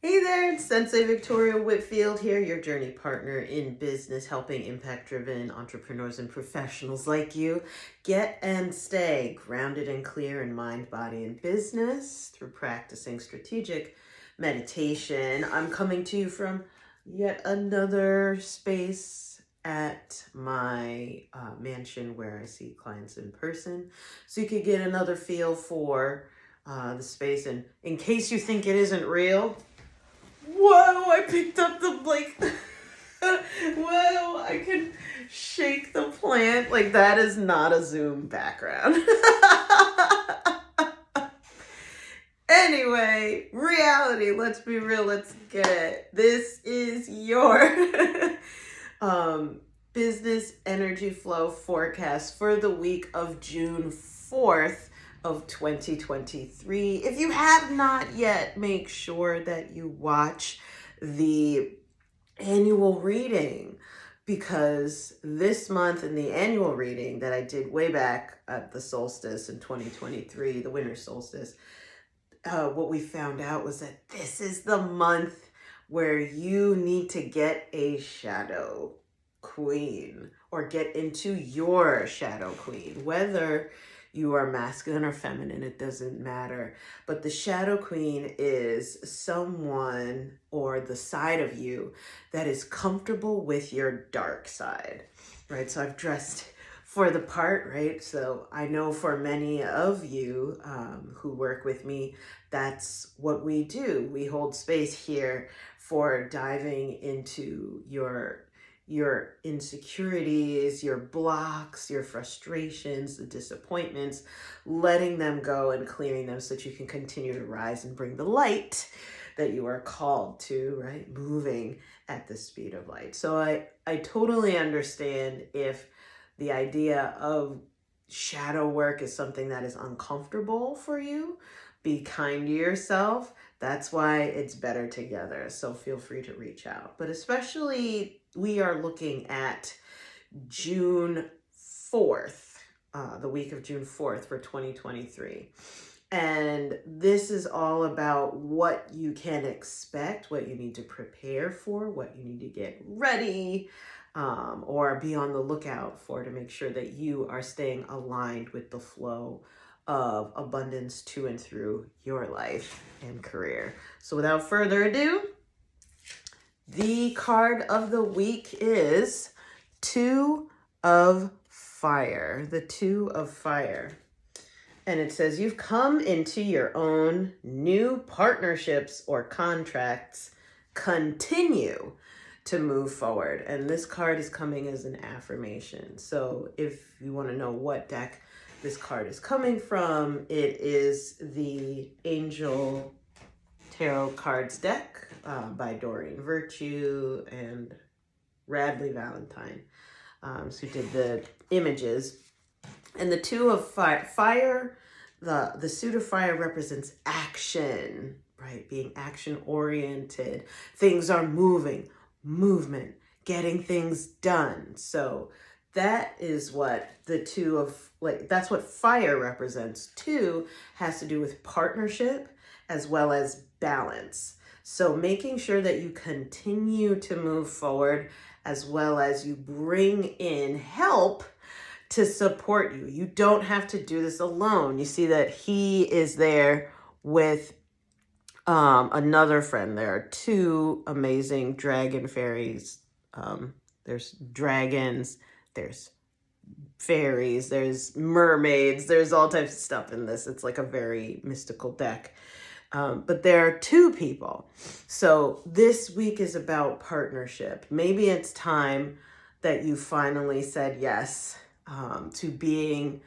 Hey there, it's Sensei Victoria Whitfield here, your journey partner in business, helping impact-driven entrepreneurs and professionals like you get and stay grounded and clear in mind, body, and business through practicing strategic meditation. I'm coming to you from yet another space at my mansion where I see clients in person, so you could get another feel for the space. And in case you think it isn't real, whoa, I picked up the, whoa, I can shake the plant. Like, that is not a Zoom background. Anyway, reality, let's be real, let's get it. This is your business energy flow forecast for the week of June 4th of 2023. If you have not yet, make sure that you watch the annual reading, because this month in the annual reading that I did way back at the solstice in 2023, the winter solstice, what we found out was that this is the month where you need to get a shadow queen or get into your shadow queen, whether you are masculine or feminine, it doesn't matter. But the shadow queen is someone or the side of you that is comfortable with your dark side, right? So I've dressed for the part, right? So I know for many of you who work with me, that's what we do. We hold space here for diving into your insecurities, your blocks, your frustrations, the disappointments, letting them go and clearing them so that you can continue to rise and bring the light that you are called to, right? Moving at the speed of light. So I totally understand if the idea of shadow work is something that is uncomfortable for you. Be kind to yourself. That's why it's better together. So feel free to reach out. But especially, we are looking at June 4th, the week of June 4th for 2023. And this is all about what you can expect, what you need to prepare for, what you need to get ready, or be on the lookout for to make sure that you are staying aligned with the flow of abundance to and through your life and career. So without further ado, the card of the week is Two of Fire, the Two of Fire. And it says, you've come into your own new partnerships or contracts. Continue to move forward. And this card is coming as an affirmation. So if you want to know what deck this card is coming from, it is the Angel Tarot Cards deck by Doreen Virtue and Radley Valentine, who did the images. And the Two of Fire, the suit of fire represents action, right? Being action oriented. Things are moving, movement, getting things done. So that is what the two of, that's what fire represents. Two has to do with partnership as well as balance. So making sure that you continue to move forward as well as you bring in help to support you. You don't have to do this alone. You see that he is there with another friend. There are two amazing dragon fairies. There's dragons, there's fairies, there's mermaids, there's all types of stuff in this. It's like a very mystical deck. But there are two people. So this week is about partnership. Maybe it's time that you finally said yes to being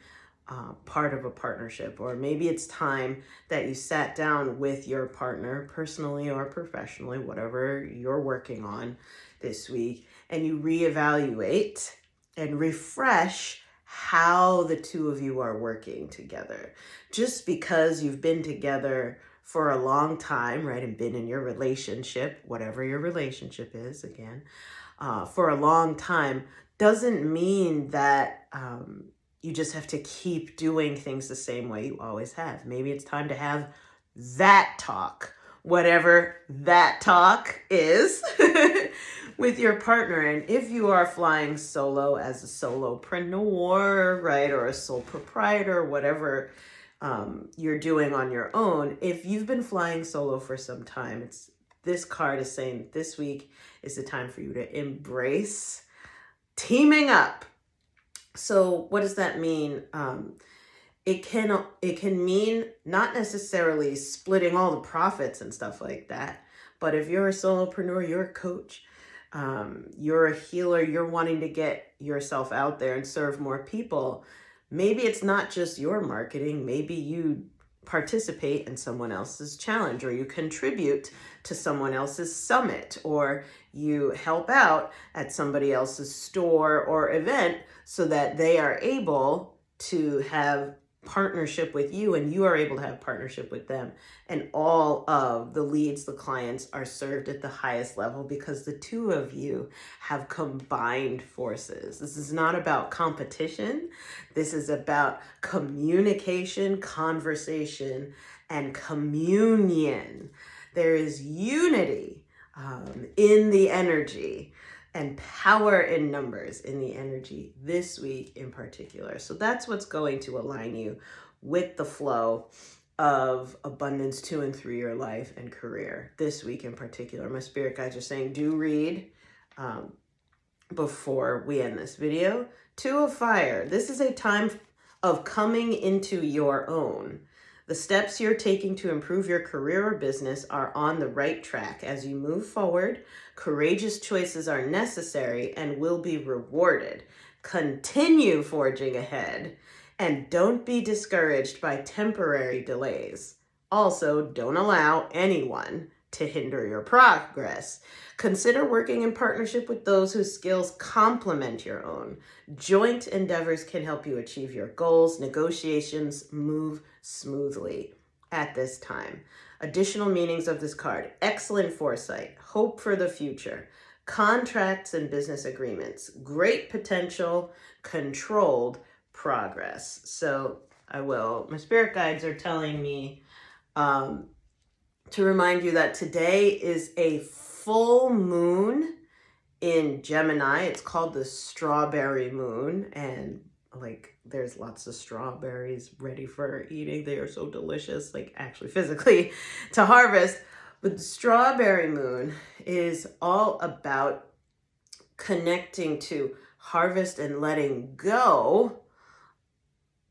part of a partnership, or maybe it's time that you sat down with your partner, personally or professionally, whatever you're working on this week, and you reevaluate and refresh how the two of you are working together. Just because you've been together for a long time, right, and been in your relationship, whatever your relationship is, again, for a long time, doesn't mean that you just have to keep doing things the same way you always have. Maybe it's time to have that talk whatever that talk is with your partner. And if you are flying solo as a solopreneur, right, or a sole proprietor, whatever you're doing on your own, if you've been flying solo for some time, this card is saying this week is the time for you to embrace teaming up. So what does that mean? It can mean not necessarily splitting all the profits and stuff like that, but if you're a solopreneur, you're a coach, you're a healer, you're wanting to get yourself out there and serve more people, maybe it's not just your marketing, maybe you participate in someone else's challenge, or you contribute to someone else's summit, or you help out at somebody else's store or event so that they are able to have partnership with you and you are able to have partnership with them. And all of the leads, the clients, are served at the highest level because the two of you have combined forces. This is not about competition. This is about communication, conversation, and communion. There is unity in the energy and power in numbers in the energy this week in particular. So that's what's going to align you with the flow of abundance 2 and 3 year life and career this week in particular. My spirit guides are saying do read before we end this video. 2 of Fire. This is a time of coming into your own. The steps you're taking to improve your career or business are on the right track. As you move forward, courageous choices are necessary and will be rewarded. Continue forging ahead and don't be discouraged by temporary delays. Also, don't allow anyone to hinder your progress. Consider working in partnership with those whose skills complement your own. Joint endeavors can help you achieve your goals. Negotiations move smoothly at this time. Additional meanings of this card: excellent foresight, hope for the future, contracts and business agreements, great potential, controlled progress. So my spirit guides are telling me to remind you that today is a full moon in Gemini. It's called the strawberry moon, and there's lots of strawberries ready for eating. They are so delicious, actually physically to harvest. But the strawberry moon is all about connecting to harvest and letting go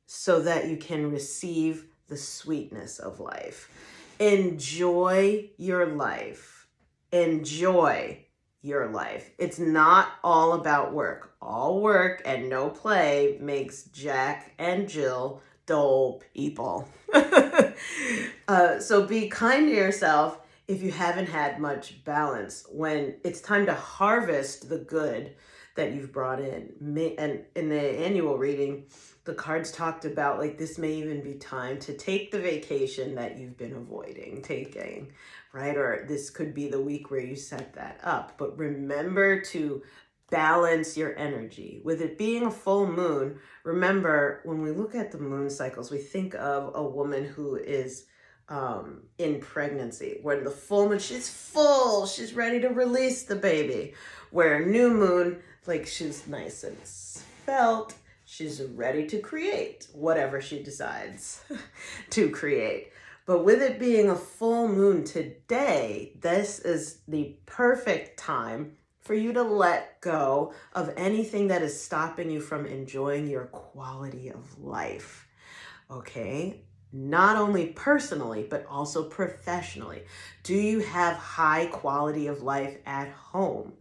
so that you can receive the sweetness of life. Enjoy your life. Enjoy your life. It's not all about work. All work and no play makes Jack and Jill dull people. So be kind to yourself if you haven't had much balance. When it's time to harvest the good that you've brought in. And in the annual reading, the cards talked about this may even be time to take the vacation that you've been avoiding taking, right? Or this could be the week where you set that up. But remember to balance your energy. With it being a full moon, remember, when we look at the moon cycles, we think of a woman who is in pregnancy. When the full moon, she's full, she's ready to release the baby. Where new moon, she's nice and svelte, she's ready to create whatever she decides to create. But with it being a full moon today, this is the perfect time for you to let go of anything that is stopping you from enjoying your quality of life. Okay? Not only personally, but also professionally. Do you have high quality of life at home?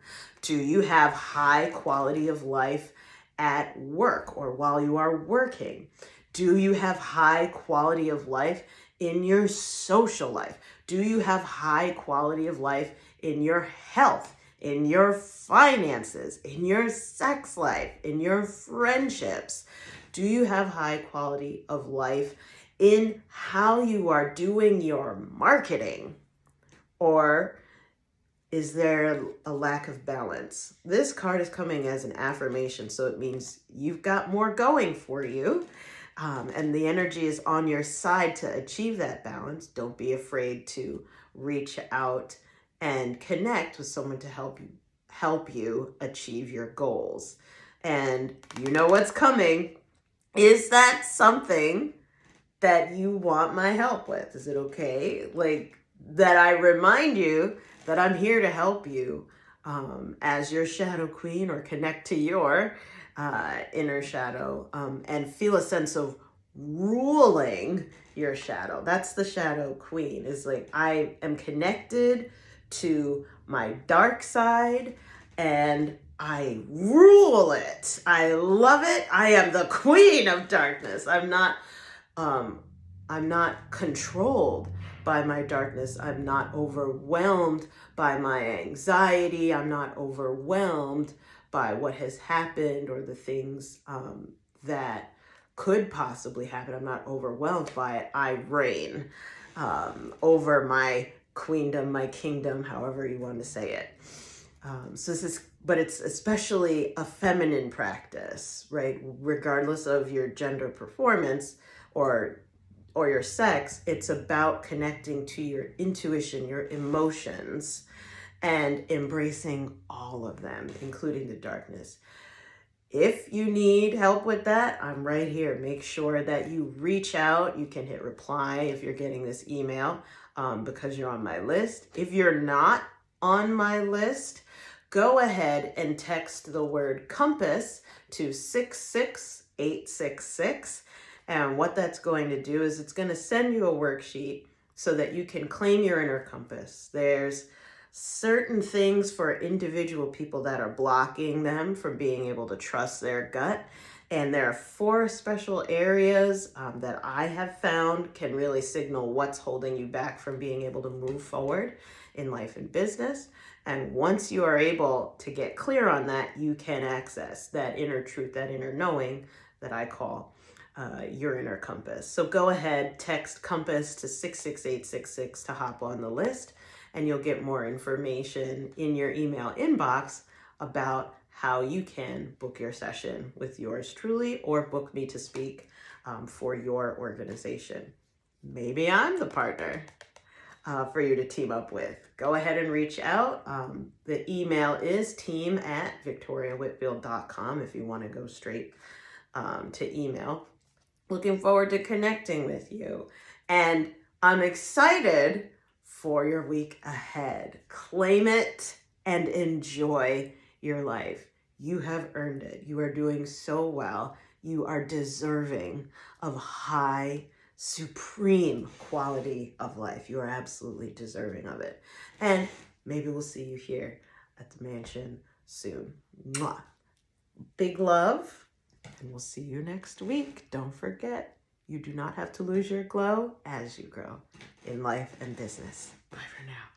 Do you have high quality of life at work or while you are working? Do you have high quality of life in your social life? Do you have high quality of life in your health, in your finances, in your sex life, in your friendships? Do you have high quality of life in how you are doing your marketing? Or is there a lack of balance? This card is coming as an affirmation, so it means you've got more going for you. and the energy is on your side to achieve that balance, don't be afraid to reach out and connect with someone to help you achieve your goals. And you know what's coming. Is that something that you want my help with? Is it okay? Like that I remind you that I'm here to help you as your shadow queen, or connect to your inner shadow and feel a sense of ruling your shadow. That's the shadow queen, is like, I am connected to my dark side and I rule it. I love it. I am the queen of darkness. I'm not controlled by my darkness. I'm not overwhelmed by my anxiety. I'm not overwhelmed by what has happened or the things that could possibly happen. I'm not overwhelmed by it. I reign over my queendom, my kingdom, however you want to say it. So this is, but it's especially a feminine practice, right? Regardless of your gender performance or your sex, it's about connecting to your intuition, your emotions, and embracing all of them, including the darkness. If you need help with that, I'm right here. Make sure that you reach out. You can hit reply if you're getting this email because you're on my list. If you're not on my list, go ahead and text the word compass to 66866. And what that's going to do is it's going to send you a worksheet so that you can claim your inner compass. There's certain things for individual people that are blocking them from being able to trust their gut. And there are 4 special areas that I have found can really signal what's holding you back from being able to move forward in life and business. And once you are able to get clear on that, you can access that inner truth, that inner knowing that I call your inner compass. So go ahead, text compass to 66866 to hop on the list, and you'll get more information in your email inbox about how you can book your session with yours truly, or book me to speak for your organization. Maybe I'm the partner for you to team up with. Go ahead and reach out. The email is team@victoriawhitfield.com if you want to go straight to email. Looking forward to connecting with you. And I'm excited for your week ahead. Claim it and enjoy your life. You have earned it. You are doing so well. You are deserving of high, supreme quality of life. You are absolutely deserving of it. And maybe we'll see you here at the mansion soon. Mwah. Big love. And we'll see you next week. Don't forget, you do not have to lose your glow as you grow in life and business. Bye for now.